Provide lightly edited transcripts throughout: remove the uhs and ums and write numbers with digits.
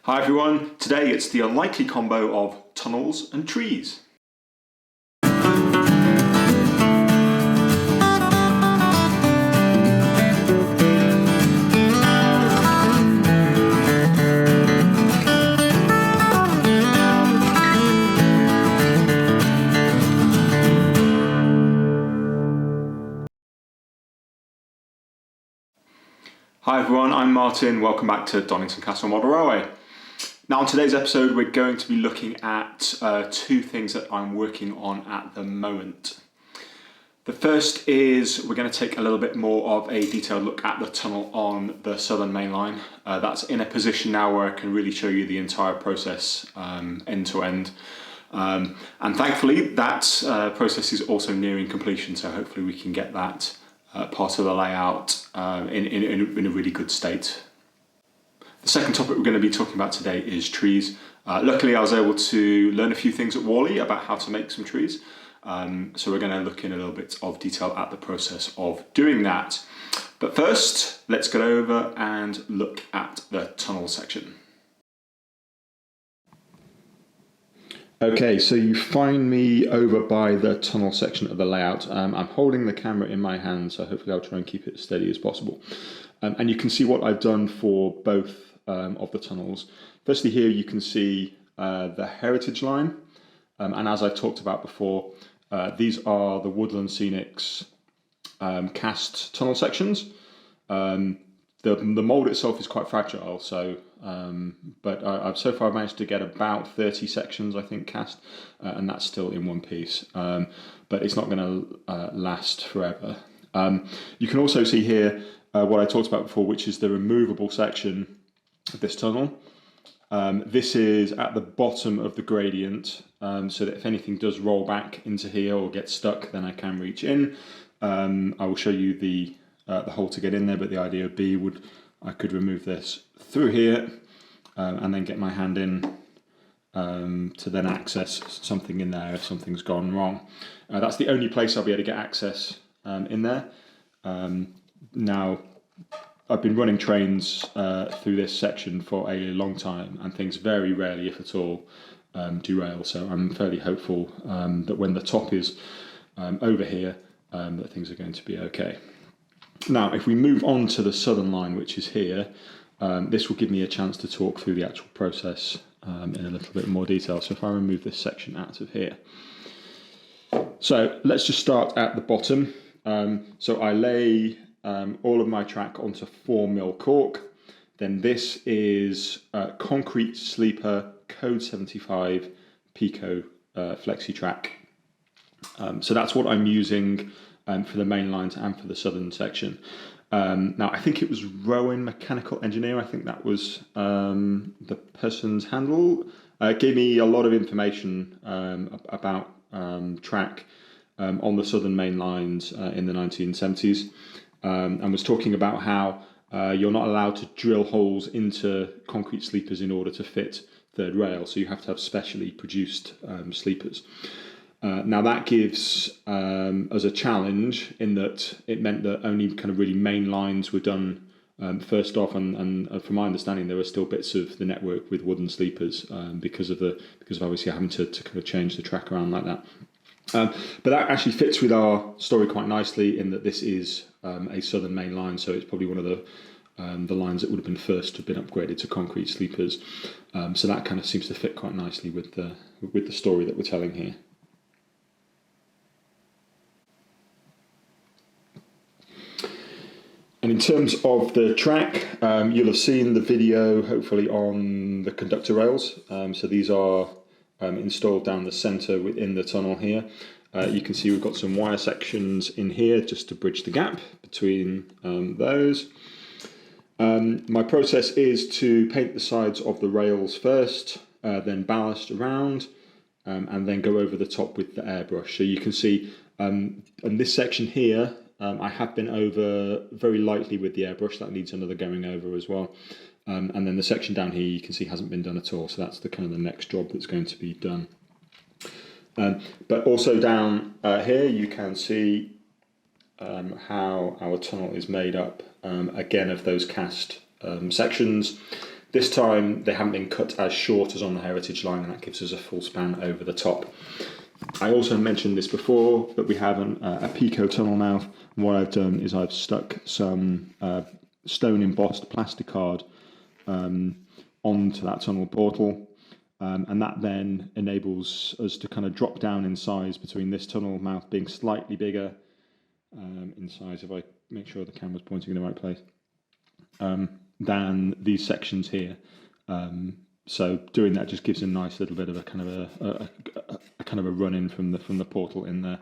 Hi everyone, today it's the unlikely combo of tunnels and trees. Hi everyone, I'm Martin, welcome back to Donnington Castle Model Railway. Now on today's episode we're going to be looking at two things that I'm working on at the moment. The first is we're going to take a little bit more of a detailed look at the tunnel on the Southern Mainline. That's in a position now where I can really show you the entire process end to end. And thankfully that process is also nearing completion, so hopefully we can get that part of the layout in a really good state. The second topic we're going to be talking about today is trees. Luckily I was able to learn a few things at Worley about how to make some trees. So we're going to look in a little bit of detail at the process of doing that. But first, let's get over and look at the tunnel section. Okay, so you find me over by the tunnel section of the layout. I'm holding the camera in my hand, so hopefully I'll try and keep it as steady as possible. And you can see what I've done for both of the tunnels. Firstly here you can see the heritage line, and as I talked about before, these are the Woodland Scenics cast tunnel sections. The mould itself is quite fragile, so but I've so far managed to get about 30 sections, I think, cast, and that's still in one piece. But it's not going to last forever. You can also see here what I talked about before, which is the removable section of this tunnel. This is at the bottom of the gradient, so that if anything does roll back into here or get stuck, then I can reach in. I will show you the hole to get in there, but the idea would be I could remove this through here and then get my hand in to then access something in there if something's gone wrong. That's the only place I'll be able to get access in there. Now, I've been running trains through this section for a long time, and things very rarely, if at all, derail. So I'm fairly hopeful that when the top is over here, that things are going to be okay. Now, if we move on to the Southern line, which is here, this will give me a chance to talk through the actual process in a little bit more detail. So if I remove this section out of here. So let's just start at the bottom. So I lay all of my track onto 4mm cork. Then this is concrete sleeper code 75 Pico flexi track. So that's what I'm using for the main lines and for the southern section. Now I think it was Rowan Mechanical Engineer, I think that was the person's handle, gave me a lot of information about track on the southern main lines in the 1970s, and was talking about how you're not allowed to drill holes into concrete sleepers in order to fit third rail, so you have to have specially produced sleepers. Now that gives us a challenge in that it meant that only kind of really main lines were done first off, and from my understanding there were still bits of the network with wooden sleepers because of obviously having to kind of change the track around like that. But that actually fits with our story quite nicely in that this is a southern main line, so it's probably one of the lines that would have been first to have been upgraded to concrete sleepers. So that kind of seems to fit quite nicely with the story that we're telling here. And in terms of the track, you'll have seen the video hopefully on the conductor rails. So these are installed down the centre within the tunnel here. You can see we've got some wire sections in here just to bridge the gap between those. My process is to paint the sides of the rails first, then ballast around, and then go over the top with the airbrush. So you can see in this section here, I have been over very lightly with the airbrush. That needs another going over as well. And then the section down here you can see hasn't been done at all, so that's the kind of the next job that's going to be done. But also down here you can see how our tunnel is made up, again of those cast sections. This time they haven't been cut as short as on the heritage line, and that gives us a full span over the top. I also mentioned this before, but we have a Pico tunnel mouth. And what I've done is I've stuck some stone embossed plastic card onto that tunnel portal, and that then enables us to kind of drop down in size between this tunnel mouth being slightly bigger in size, if I make sure the camera's pointing in the right place, than these sections here. So doing that just gives a nice little bit of a kind of a run in from the portal in there,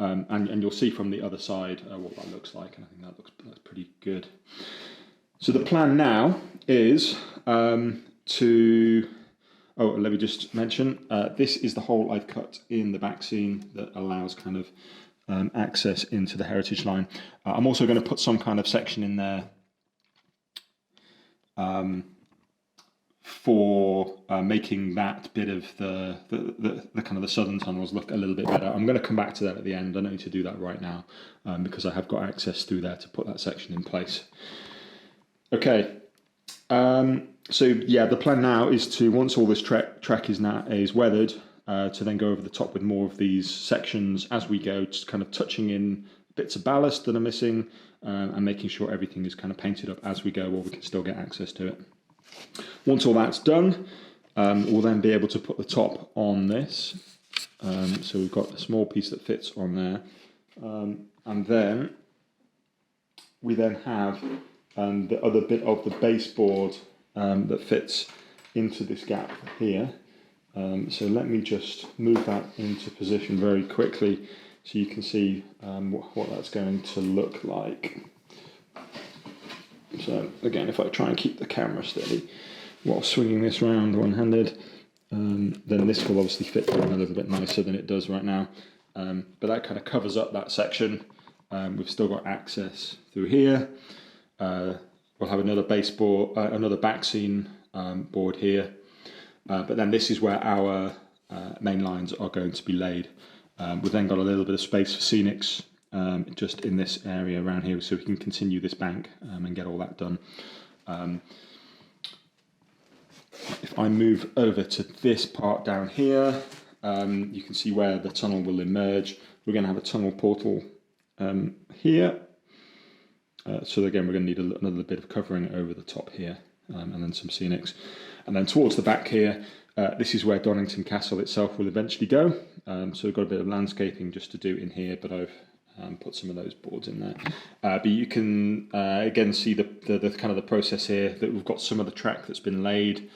and you'll see from the other side what that looks like, and I think that's pretty good. So the plan now is let me just mention, this is the hole I've cut in the back seam that allows kind of access into the heritage line. I'm also going to put some kind of section in there for making that bit of the kind of the southern tunnels look a little bit better. I'm going to come back to that at the end. I don't need to do that right now because I have got access through there to put that section in place. Okay, so yeah, the plan now is to, once all this track is weathered, to then go over the top with more of these sections as we go, just kind of touching in bits of ballast that are missing and making sure everything is kind of painted up as we go, or we can still get access to it. Once all that's done, we'll then be able to put the top on this. So we've got a small piece that fits on there, and then we then have the other bit of the baseboard that fits into this gap here. So let me just move that into position very quickly so you can see what that's going to look like. So again, if I try and keep the camera steady while swinging this round one-handed, then this will obviously fit down a little bit nicer than it does right now. But that kind of covers up that section. We've still got access through here. We'll have another baseboard, another back seam board here. But then this is where our main lines are going to be laid. We've then got a little bit of space for scenics just in this area around here, so we can continue this bank and get all that done. If I move over to this part down here, you can see where the tunnel will emerge. We're going to have a tunnel portal here. So again, we're going to need another bit of covering over the top here, and then some scenics. And then towards the back here, this is where Donnington Castle itself will eventually go. So we've got a bit of landscaping just to do in here, but I've put some of those boards in there. But you can again see the kind of the process here, that we've got some of the track that's been laid.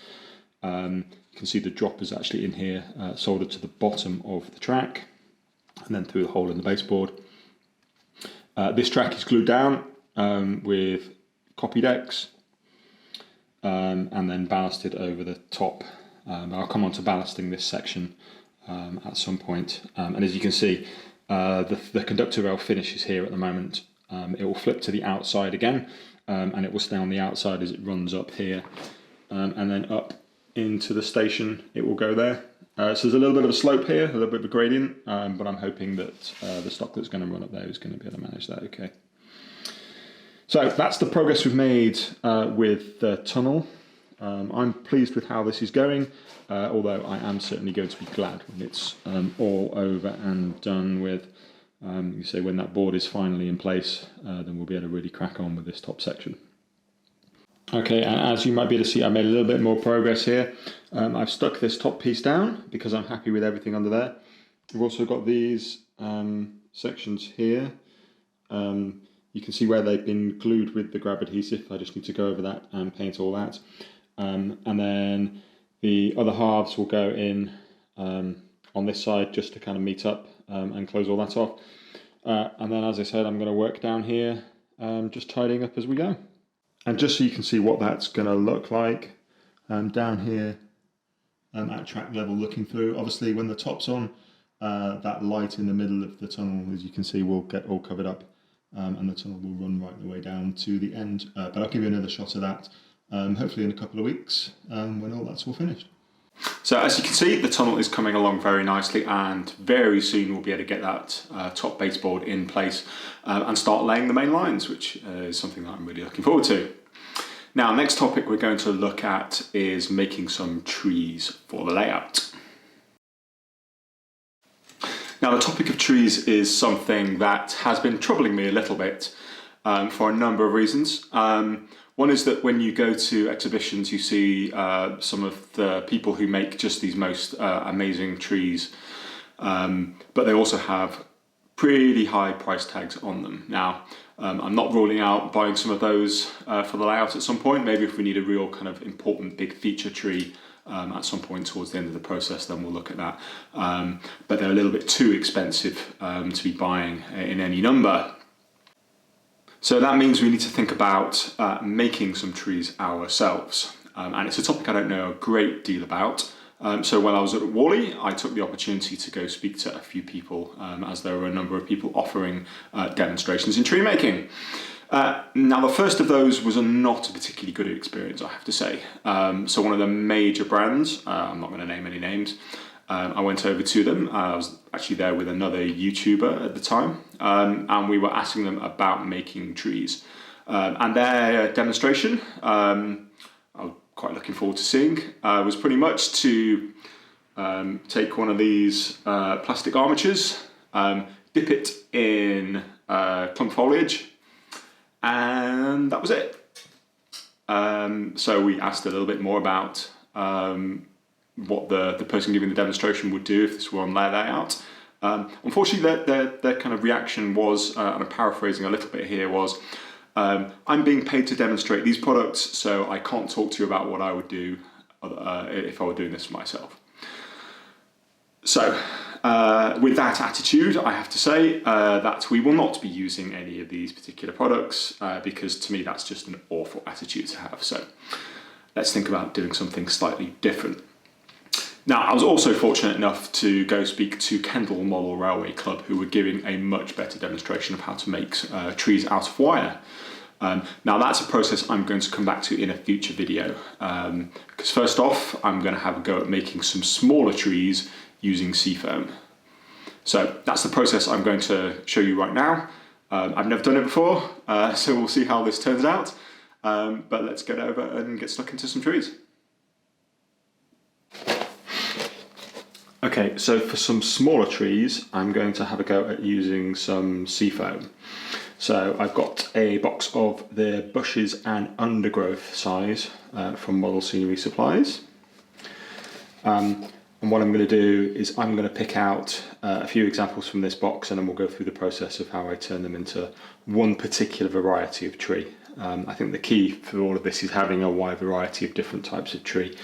You can see the droppers actually in here, soldered to the bottom of the track, and then through the hole in the baseboard. This track is glued down with copy decks, and then ballasted over the top. I'll come on to ballasting this section at some point. And as you can see, the conductor rail finishes here at the moment. It will flip to the outside again, and it will stay on the outside as it runs up here, and then up into the station it will go there. So there's a little bit of a slope here, a little bit of a gradient, but I'm hoping that the stock that's going to run up there is going to be able to manage that okay. So that's the progress we've made with the tunnel. I'm pleased with how this is going, although I am certainly going to be glad when it's all over and done with. You say when that board is finally in place, then we'll be able to really crack on with this top section. Okay, and as you might be able to see, I made a little bit more progress here. I've stuck this top piece down because I'm happy with everything under there. We've also got these sections here. You can see where they've been glued with the grab adhesive. I just need to go over that and paint all that. And then the other halves will go in on this side just to kind of meet up and close all that off. And then, as I said, I'm going to work down here, just tidying up as we go. And just so you can see what that's going to look like, down here at track level looking through, obviously when the top's on, that light in the middle of the tunnel, as you can see, will get all covered up. And the tunnel will run right the way down to the end. But I'll give you another shot of that, hopefully in a couple of weeks, when all that's all finished. So as you can see, the tunnel is coming along very nicely, and very soon we'll be able to get that top baseboard in place and start laying the main lines, which is something that I'm really looking forward to. Now, next topic we're going to look at is making some trees for the layout. Now, the topic of trees is something that has been troubling me a little bit for a number of reasons. One is that when you go to exhibitions, you see some of the people who make just these most amazing trees, but they also have pretty high price tags on them. Now, I'm not ruling out buying some of those for the layout at some point. Maybe if we need a real kind of important big feature tree at some point towards the end of the process, then we'll look at that. But they're a little bit too expensive to be buying in any number. So that means we need to think about making some trees ourselves. And it's a topic I don't know a great deal about. So when I was at Whalley, I took the opportunity to go speak to a few people, as there were a number of people offering demonstrations in tree making. Now, the first of those was not a particularly good experience, I have to say. So one of the major brands, I'm not going to name any names, I went over to them. I was actually there with another YouTuber at the time, and we were asking them about making trees. And their demonstration, I was quite looking forward to seeing, was pretty much to take one of these plastic armatures, dip it in clump foliage, and that was it. So we asked a little bit more about what the person giving the demonstration would do if this were on their layout. Unfortunately, their kind of reaction was, and I'm paraphrasing a little bit here, was, I'm being paid to demonstrate these products, so I can't talk to you about what I would do if I were doing this for myself. So, with that attitude, I have to say that we will not be using any of these particular products, because to me that's just an awful attitude to have. So let's think about doing something slightly different. Now, I was also fortunate enough to go speak to Kendal Model Railway Club, who were giving a much better demonstration of how to make trees out of wire. Now, that's a process I'm going to come back to in a future video, because first off, I'm going to have a go at making some smaller trees using Seafoam. So that's the process I'm going to show you right now. I've never done it before, so we'll see how this turns out. But let's get over and get stuck into some trees. Okay, so for some smaller trees, I'm going to have a go at using some Seafoam. So I've got a box of the bushes and undergrowth size from Model Scenery Supplies. And what I'm going to do is I'm going to pick out a few examples from this box, and then we'll go through the process of how I turn them into one particular variety of tree. I think the key for all of this is having a wide variety of different types of tree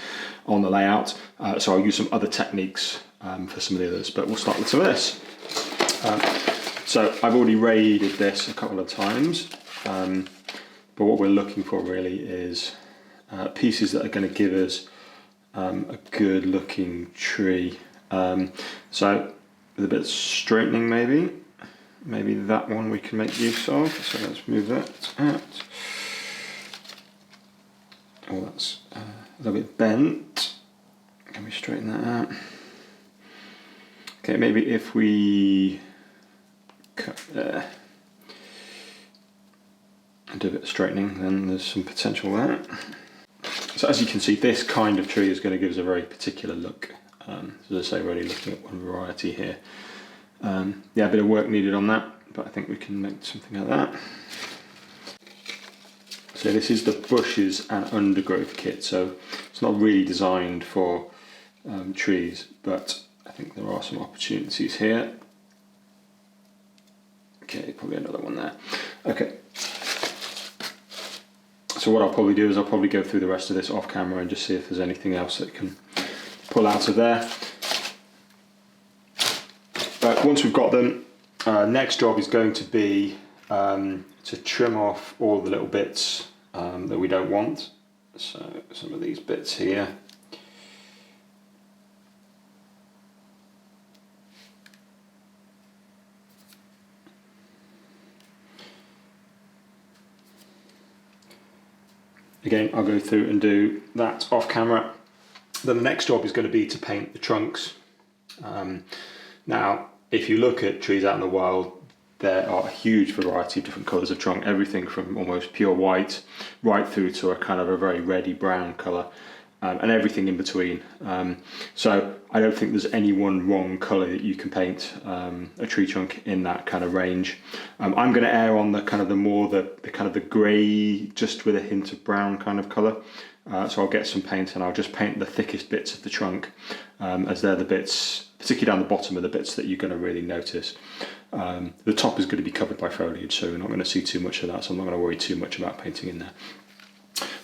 on the layout. So I'll use some other techniques for some of the others, but we'll start with some of this. So I've already raided this a couple of times, but what we're looking for really is pieces that are going to give us a good looking tree. So with a bit of straightening, maybe that one we can make use of. So let's move that out. Oh, that's a little bit bent. Can we straighten that out? Okay, maybe if we cut there and do a bit of straightening, then there's some potential there. So as you can see, this kind of tree is going to give us a very particular look. As I say, we're only looking at one variety here. Yeah, a bit of work needed on that, but I think we can make something like that. So this is the bushes and undergrowth kit, so it's not really designed for trees, but I think there are some opportunities here. Okay, probably another one there. Okay. So what I'll probably do is I'll probably go through the rest of this off camera and just see if there's anything else that can pull out of there. But once we've got them, next job is going to be to trim off all the little bits that we don't want. So some of these bits here. Again, I'll go through and do that off camera. Then the next job is going to be to paint the trunks. Now, if you look at trees out in the wild, there are a huge variety of different colours of trunk, everything from almost pure white right through to a kind of a very reddy brown colour, and everything in between. So I don't think there's any one wrong colour that you can paint a tree trunk in that kind of range. I'm going to err on the kind of the grey, just with a hint of brown kind of colour. So I'll get some paint and I'll just paint the thickest bits of the trunk, as they're the bits, particularly down the bottom, are the bits that you're going to really notice. The top is going to be covered by foliage, so we're not going to see too much of that, so I'm not going to worry too much about painting in there.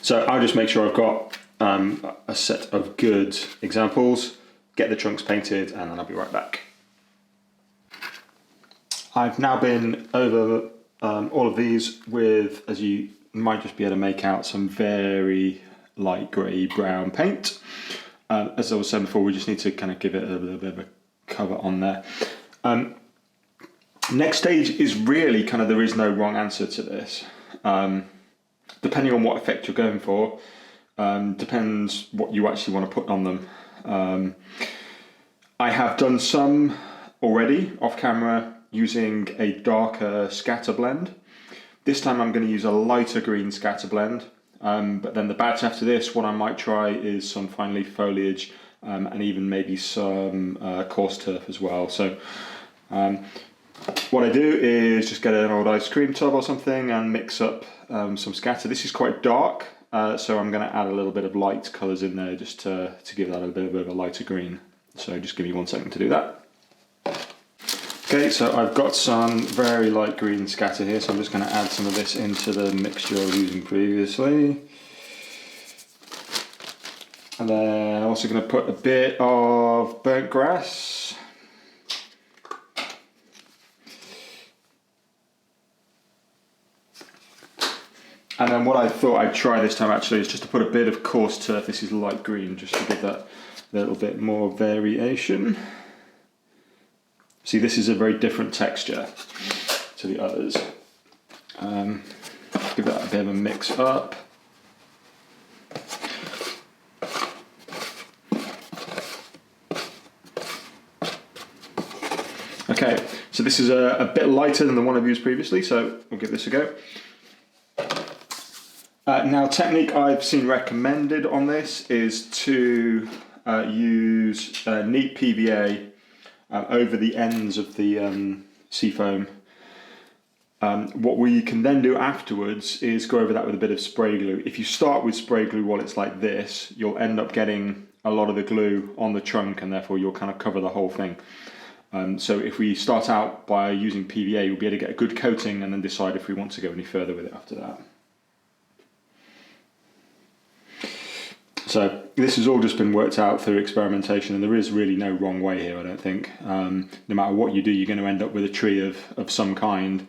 So I'll just make sure I've got a set of good examples, get the trunks painted, and then I'll be right back. I've now been over all of these with, as you might just be able to make out, some very light grey brown paint. As I was saying before, we just need to kind of give it a little bit of a cover on there. Next stage is really kind of, there is no wrong answer to this. Depending on what effect you're going for, depends what you actually want to put on them. I have done some already off camera using a darker scatter blend. This time I'm going to use a lighter green scatter blend, but then the batch after this, what I might try is some fine leaf foliage, and even maybe some coarse turf as well. So what I do is just get an old ice cream tub or something and mix up some scatter. This is quite dark, so I'm going to add a little bit of light colours in there just to give that a bit of a lighter green. So just give me 1 second to do that. Okay, so I've got some very light green scatter here, so I'm just going to add some of this into the mixture I was using previously. And then I'm also going to put a bit of burnt grass. And then what I thought I'd try this time actually is just to put a bit of coarse turf. This is light green, just to give that little bit more variation. See, this is a very different texture to the others. Give that a bit of a mix up. Okay, so this is a bit lighter than the one I've used previously, so we'll give this a go. Now, technique I've seen recommended on this is to use neat PVA over the ends of the Seafoam. What we can then do afterwards is go over that with a bit of spray glue. If you start with spray glue while it's like this, you'll end up getting a lot of the glue on the trunk, and therefore you'll kind of cover the whole thing. So if we start out by using PVA, we'll be able to get a good coating and then decide if we want to go any further with it after that. So this has all just been worked out through experimentation, and there is really no wrong way here, I don't think. No matter what you do, you're going to end up with a tree of some kind.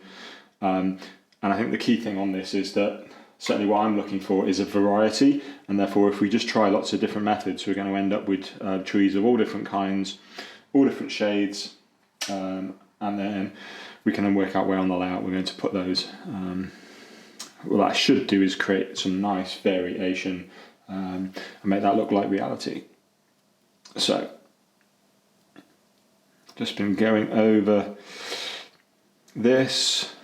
And I think the key thing on this is that certainly what I'm looking for is a variety, and therefore if we just try lots of different methods, we're going to end up with trees of all different kinds, all different shades, and then we can then work out where on the layout we're going to put those. What that should do is create some nice variation and make that look like reality. So, just been going over this,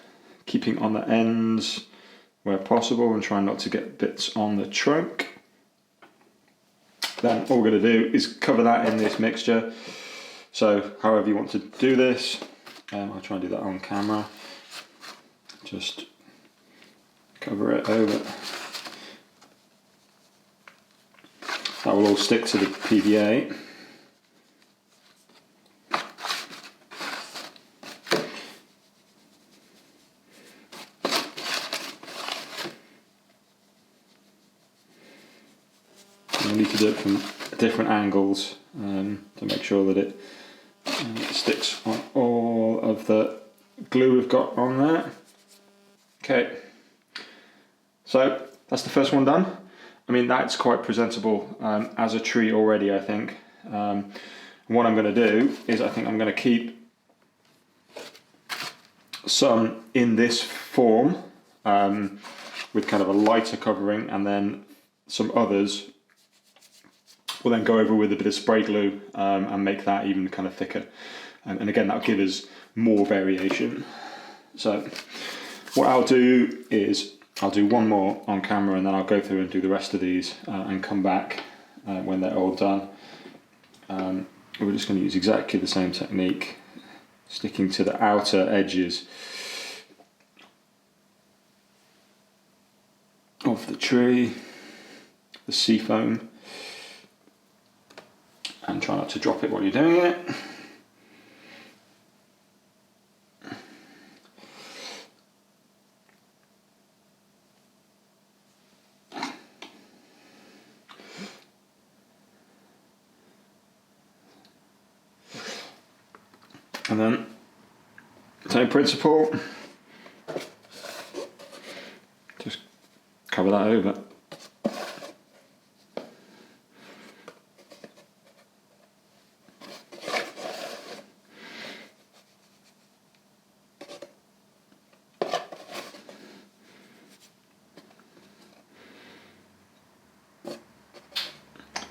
keeping on the ends where possible and trying not to get bits on the trunk. Then all we're going to do is cover that in this mixture. So however you want to do this, I'll try and do that on camera. Just cover it over. That will all stick to the PVA. You need to do it from different angles to make sure that it sticks on all of the glue we've got on there. Okay, so that's the first one done. I mean, that's quite presentable as a tree already, I think. What I'm going to do is I think I'm going to keep some in this form with kind of a lighter covering, and then some others we'll then go over with a bit of spray glue and make that even kind of thicker. And again, that'll give us more variation. So what I'll do is I'll do one more on camera, and then I'll go through and do the rest of these and come back when they're all done. We're just going to use exactly the same technique, sticking to the outer edges of the tree, the seafoam, and try not to drop it while you're doing it. And then, same principle, just cover that over.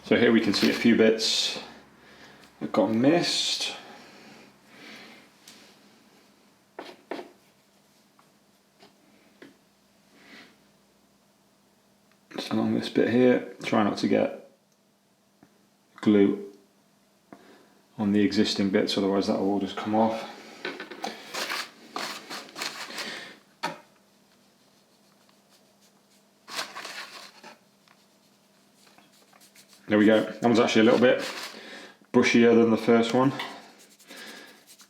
So here we can see a few bits that got missed. Just along this bit here, try not to get glue on the existing bits, otherwise that will all just come off. There we go. That one's actually a little bit bushier than the first one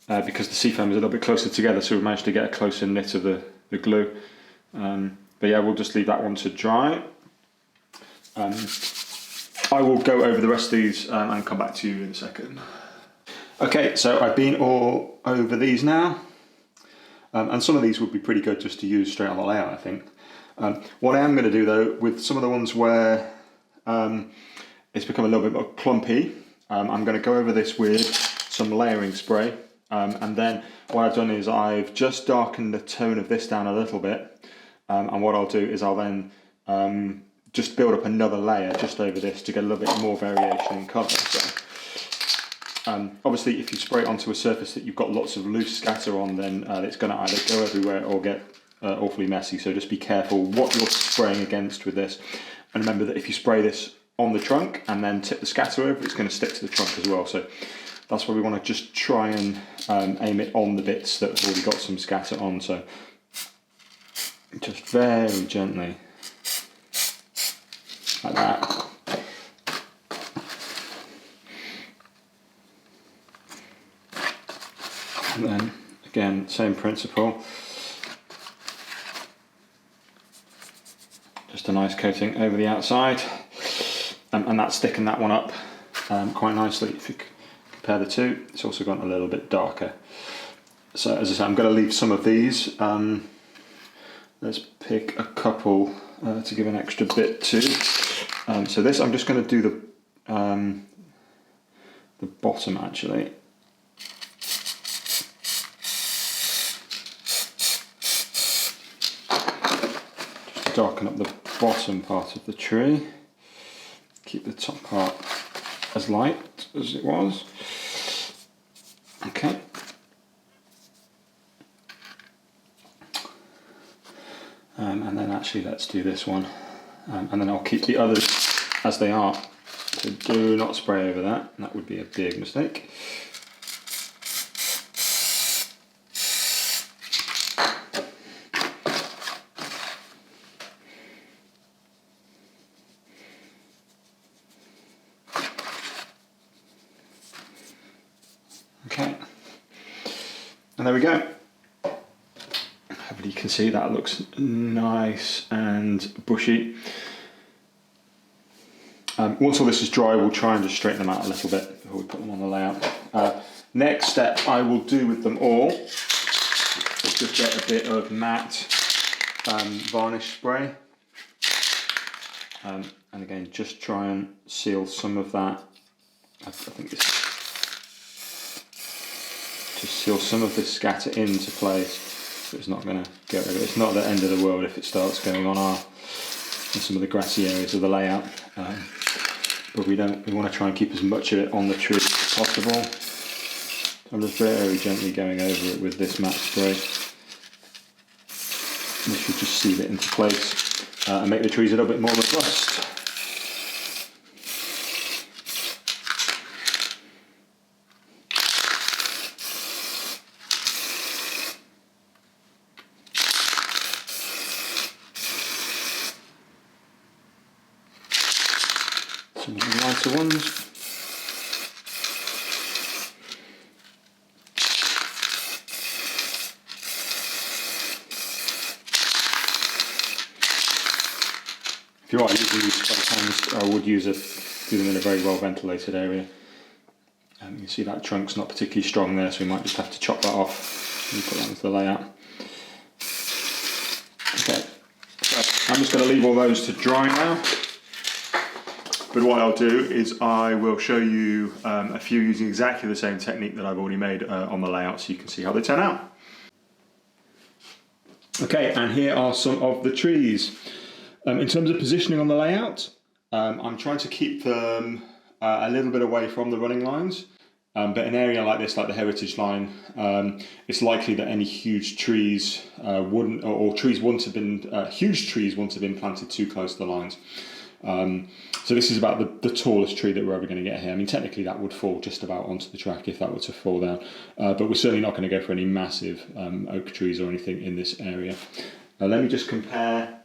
because the seafoam is a little bit closer together, so we've managed to get a closer knit of the glue. But yeah, we'll just leave that one to dry. I will go over the rest of these and come back to you in a second. Okay, so I've been all over these now, and some of these would be pretty good just to use straight on the layout, I think. What I am going to do though, with some of the ones where it's become a little bit more clumpy, I'm going to go over this with some layering spray, and then what I've done is I've just darkened the tone of this down a little bit, and what I'll do is I'll then just build up another layer just over this to get a little bit more variation in colour. So, obviously if you spray it onto a surface that you've got lots of loose scatter on, then it's going to either go everywhere or get awfully messy, so just be careful what you're spraying against with this. And remember that if you spray this on the trunk and then tip the scatter over, it's going to stick to the trunk as well. So that's why we want to just try and aim it on the bits that have already got some scatter on. So just very gently, like that. And then again, same principle. Just a nice coating over the outside. And that's thickened that one up quite nicely. If you compare the two, it's also gone a little bit darker. So as I said, I'm going to leave some of these. Let's pick a couple to give an extra bit to. So this, I'm just going to do the bottom actually. Just to darken up the bottom part of the tree. Keep the top part as light as it was. Okay. And then actually let's do this one. And then I'll keep the others as they are. So do not spray over that. That would be a big mistake. Okay, and there we go. Hopefully you can see that looks nice and bushy. Once all this is dry, we'll try and just straighten them out a little bit before we put them on the layout. Next step I will do with them all is just get a bit of matte varnish spray. And again, just try and seal some of that. I think this just seal some of this scatter into place, so it's not going to get rid of it. It's not the end of the world if it starts going on some of the grassy areas of the layout, but we want to try and keep as much of it on the tree as possible. So I'm just very gently going over it with this matte spray. this should just seal it into place and make the trees a little bit more robust. Some of the lighter ones. If you are using these spray pans, I would do them in a very well ventilated area. You can see that trunk's not particularly strong there, so we might just have to chop that off and put that into the layout. Okay, so I'm just going to leave all those to dry now. But what I'll do is I will show you a few using exactly the same technique that I've already made on the layout, so you can see how they turn out. Okay, and here are some of the trees. In terms of positioning on the layout, I'm trying to keep them a little bit away from the running lines, but an area like this, like the heritage line, it's likely that any huge trees huge trees wouldn't have been planted too close to the lines. So this is about the tallest tree that we're ever going to get here. I mean, technically that would fall just about onto the track if that were to fall down, but we're certainly not going to go for any massive oak trees or anything in this area. Let me just compare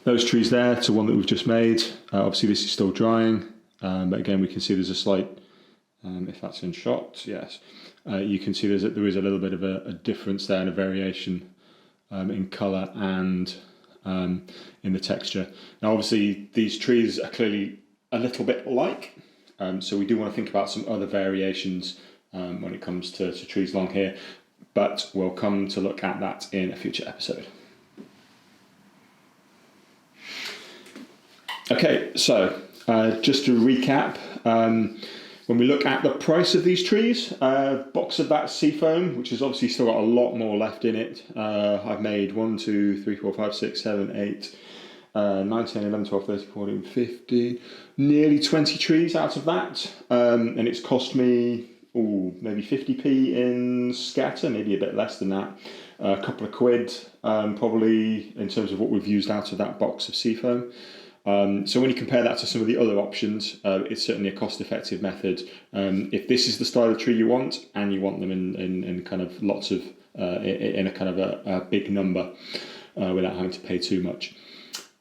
those trees there to one that we've just made. Obviously this is still drying, but again we can see there's a slight, if that's in shot, yes, you can see there is a little bit of a difference there and a variation in colour and in the texture. Now obviously these trees are clearly a little bit alike, so we do want to think about some other variations when it comes to trees along here, but we'll come to look at that in a future episode. Okay, so just to recap, when we look at the price of these trees, box of that Seafoam, which has obviously still got a lot more left in it. I've made 1, 2, 3, 4, 5, 6, 7, 8, 9, 10, 11, 12, 13, 14, 15, nearly 20 trees out of that. And it's cost me maybe 50p in scatter, maybe a bit less than that. A couple of quid, probably, in terms of what we've used out of that box of Seafoam. So when you compare that to some of the other options, it's certainly a cost-effective method. If this is the style of tree you want, and you want them in kind of lots of, in a kind of a big number, without having to pay too much.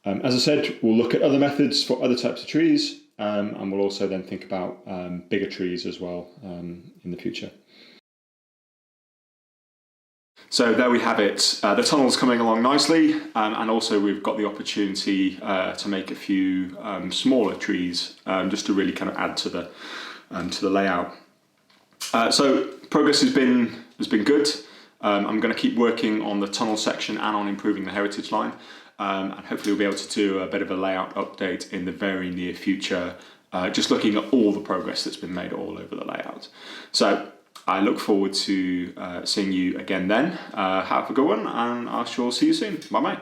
As I said, we'll look at other methods for other types of trees, and we'll also then think about bigger trees as well in the future. So there we have it. The tunnel's coming along nicely, and also we've got the opportunity to make a few smaller trees, just to really kind of add to the layout. So progress has been good. I'm going to keep working on the tunnel section and on improving the heritage line, and hopefully we'll be able to do a bit of a layout update in the very near future, just looking at all the progress that's been made all over the layout. So I look forward to seeing you again then. Have a good one, and I shall see you soon. Bye bye.